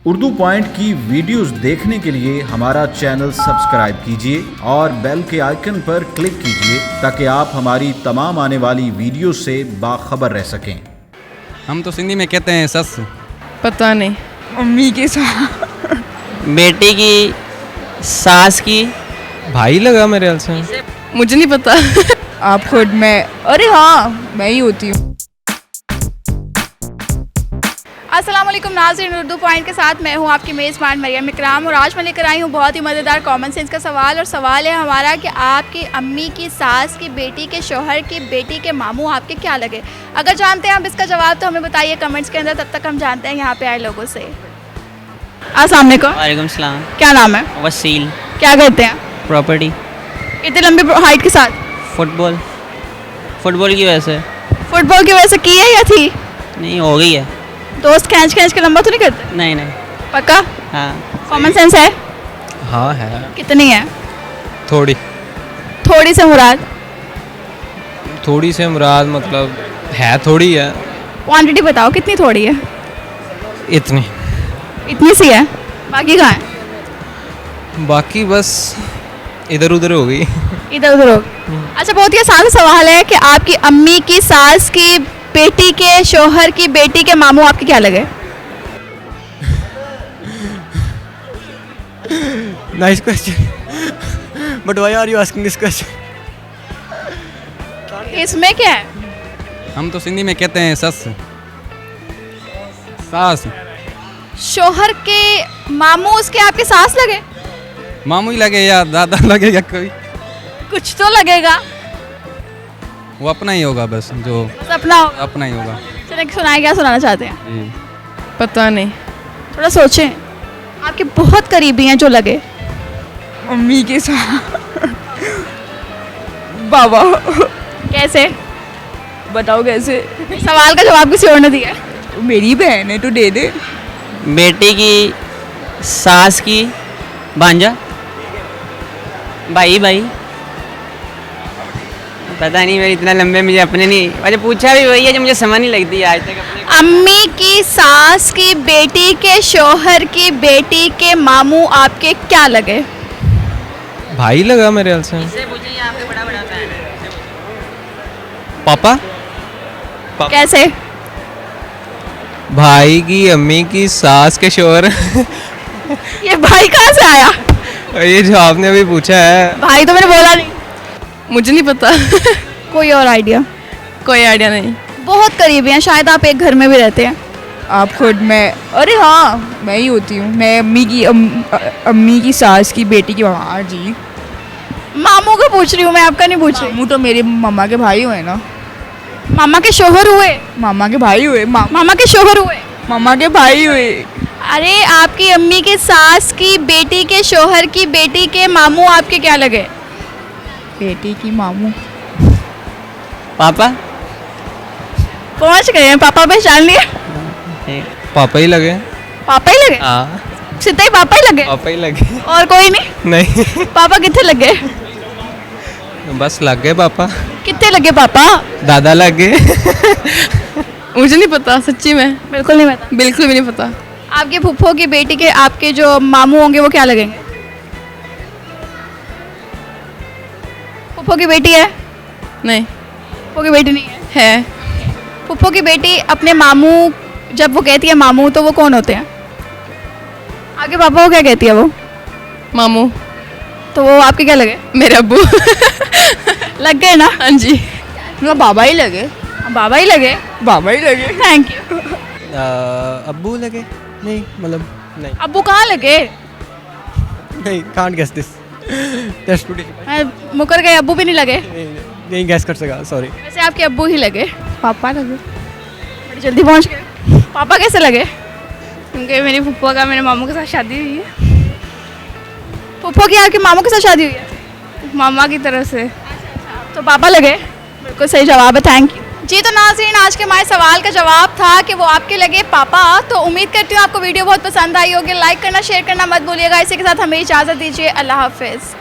Urdu point की videos देखने के लिए हमारा चैनल सब्सक्राइब कीजिए और बेल के आइकन पर क्लिक कीजिए ताकि आप हमारी तमाम आने वाली वीडियो से बाखबर रह सकें। हम तो सिंधी में कहते हैं सस। पता नहीं। मम्मी के साथ, बेटी की सास की भाई लगा मेरे ख्याल से। मुझे नहीं पता। आप खुद मैं, अरे हाँ मैं ही होती हूँ। अस्सलाम वालेकुम नाज़रीन, उर्दू पॉइंट के साथ मैं हूँ आपकी मेज़बान मरियम इकराम और आज मैं लेकर आई हूँ बहुत ही मज़ेदार कॉमन सेंस का सवाल। और सवाल है हमारा कि आपकी अम्मी की सास की बेटी के शोहर की बेटी के मामू आपके क्या लगे। अगर जानते हैं आप इसका जवाब तो हमें बताइए कमेंट्स के अंदर। तब तक हम जानते हैं यहाँ पे आए लोगों से। अस्सलाम वालेकुम। वालेकुम सलाम। क्या नाम है? वसील। क्या करते हैं? प्रॉपर्टी। इतनी लंबी हाइट के साथ? फुटबॉल। फुटबॉल की वजह से। फुटबॉल की वजह से की है या थी? नहीं, हो गई है। दोस्त खींच खींच के लंबा तो नहीं करते? नहीं नहीं। पक्का? हाँ। कॉमन सेंस है? हाँ है। कितनी है? थोड़ी। थोड़ी से मुराद? थोड़ी से मुराद मतलब है थोड़ी है। क्वांटिटी बताओ कितनी थोड़ी है? इतनी। इतनी सी है, बाकी कहाँ है? बाकी बस इधर उधर हो गई। इधर उधर हो। अच्छा, बहुत ही आसान सवाल है कि आपकी अम्मी की सास की बेटी के शोहर की बेटी के मामू आपके क्या लगे? Nice question. But why are you asking this question? इसमें क्या है? हम तो सिंधी में कहते हैं सस। सास। शोहर के मामू उसके आपके सास लगे? मामू ही लगे या दादा लगे या कोई, कुछ तो लगेगा। वो अपना ही होगा बस, जो सपना होगा। अपना ही होगा। चलिए सुनाए, क्या सुनाना चाहते हैं? जी। पता नहीं। थोड़ा सोचें। आपके बहुत करीबी हैं जो लगे। मम्मी के साथ, बाबा। कैसे? बताओ कैसे? सवाल का जवाब किसी और ने दिया। मेरी बहन है तो दे दे। बेटी की सास की भांजा। भाई पता नहीं, मेरे इतना लंबे मुझे अपने नहीं, मुझे पूछा भी वही है जो मुझे समझ नहीं लगती आज तक अपने। अम्मी की सास की बेटी के शोहर की बेटी के मामू आपके क्या लगे? भाई लगा मेरे ख्याल से। इससे पूछिए, आपके बड़ा बड़ा फैन है। पापा। कैसे? भाई की अम्मी की सास के शोहर। ये भाई कहाँ से आया? ये जो आपने अभी पूछा है। भाई तो मैंने बोला नहीं। मुझे नहीं पता। कोई और आइडिया? कोई आइडिया नहीं। बहुत करीबी हैं, शायद आप एक घर में भी रहते हैं। आप खुद मैं, अरे हाँ मैं ही होती हूँ। मैं अम्मी की सास की बेटी की। हाँ जी। मामू का पूछ रही हूँ मैं, आपका नहीं पूछ रही। मामू तो मेरे मामा के भाई हुए ना। मामा के शोहर हुए? मामा के भाई हुए। मामा के शोहर हुए? मामा के भाई हुए। अरे आपकी अम्मी की सास की बेटी के शोहर की बेटी के मामू आपके क्या लगे? बेटी की मामू। पापा। पहुंच गए हैं, पापा पहचान लिए? पापा ही लगे। पापा ही लगे? हाँ सीधे ही पापा ही लगे? पापा ही लगे। और कोई नहीं? नहीं। पापा कितने लगे? बस लग गए पापा। कितने लगे पापा? दादा लग गए। मुझे नहीं पता सच्ची में। बिल्कुल नहीं पता। बिल्कुल भी नहीं पता। आपके फुफ्फो की बेटी के आपके जो मामू होंगे वो क्या लगेंगे? फुफ्फो की बेटी है? नहीं। फुफ्फो की बेटी नहीं है? है। फुफ्फो की बेटी अपने मामू, जब वो कहती है मामू तो वो कौन होते हैं? आपके पापा को क्या कहती है वो? मामू। तो वो आपके क्या लगे? मेरे अब्बू। लग गए ना? हाँ जी। मतलब बाबा ही लगे। बाबा ही लगे? बाबा ही लगे। Thank you. अब्बू लगे? नहीं, मतलब नहीं। अब्बू कहाँ लगे? नहीं, can't guess this. That's too difficult. मैं मुकर गए, अब्बू भी नहीं लगे? नहीं गैस कर सका, सॉरी। वैसे आपके अब्बू ही लगे। पापा लगे? बड़ी जल्दी पहुंच गए। पापा कैसे लगे? क्योंकि मेरी फुप्पो का मेरे मामू के साथ शादी हुई है। फुफ्फो की आपके मामू के साथ शादी हुई है? मामा की तरफ से। तो पापा लगे? बिल्कुल सही जवाब है, थैंक यू जी। तो नाज़रीन, आज के हमारे सवाल का जवाब था कि वो आपके लगे पापा। तो उम्मीद करती हूँ आपको वीडियो बहुत पसंद आई होगी। लाइक करना, शेयर करना मत भूलिएगा। इसी के साथ हमें इजाज़त दीजिए। अल्लाह हाफिज़।